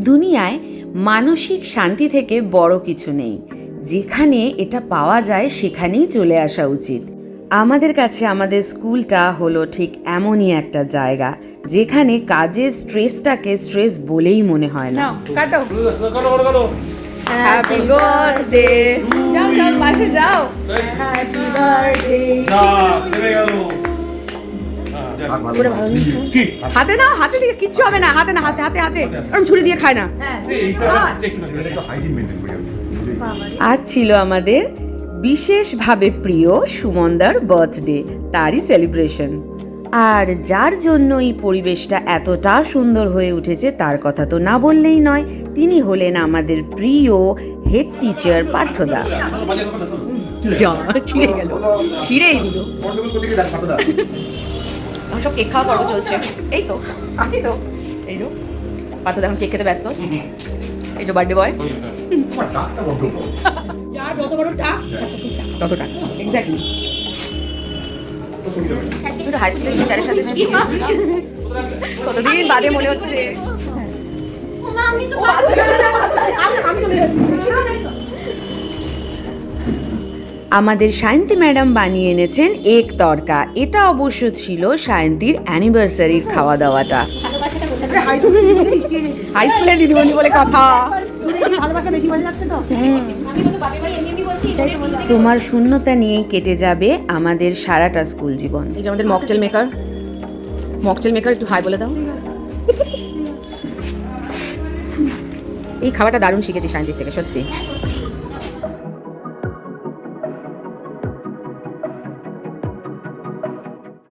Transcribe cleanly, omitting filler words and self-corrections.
দুনিয়ায় মানসিক শান্তি থেকে বড় কিছু নেই। যেখানে এটা পাওয়া যায় সেখানেই চলে আসা উচিত। আমাদের কাছে আমাদের স্কুলটা হলো ঠিক এমনই একটা জায়গা যেখানে কাজের স্ট্রেসটাকে স্ট্রেস বলেই মনে হয় না। হ্যাপি বার্থডে, যাও যাও পাশে যাও। Happy birthday. হাতে নাও, হাতে দিকে কিচ্ছু হবে না, হাতে না, হাতে হাতে হাতে, কারণ ছুরি দিয়ে খায় না। আজ ছিল আমাদের বিশেষভাবে প্রিয় সুমনদার বার্থডে, তারই সেলিব্রেশন। আর যার জন্য এই পরিবেশটা এতটা সুন্দর হয়ে উঠেছে তার কথা তো না বললেই নয়। তিনি হলেন আমাদের প্রিয় হেড টিচার পার্থদা। ছিঁড়ে গেল, ছিঁড়েই দিল। সব কেক খাওয়া পর্ব চলছে, এই তো আছি তো। এই যে পার্থদা এখন কেক খেতে ব্যস্ত। এই যে বার্থডে বয়, যত টাক এক্স্যাক্টলি। হাই স্কুলের টিচারের সাথে কতদিন বাদে মনে হচ্ছে। আমাদের সায়ন্তী ম্যাডাম বানিয়ে এনেছেন এক তরকা। এটা অবশ্য ছিল সায়ন্তীর অ্যানিভার্সারির খাওয়া দাওয়াটা। হাই স্কুলের দিদিমণি বলে কথা। তোমার শূন্যতা নিয়েই কেটে যাবে আমাদের সারাটা স্কুল জীবন। এই যে আমাদের মকটেল মেকার, মকটেল মেকার একটু হাই বলে দাও। এই খাবারটা দারুণ শিখেছি সায়ন্তীর থেকে, সত্যি।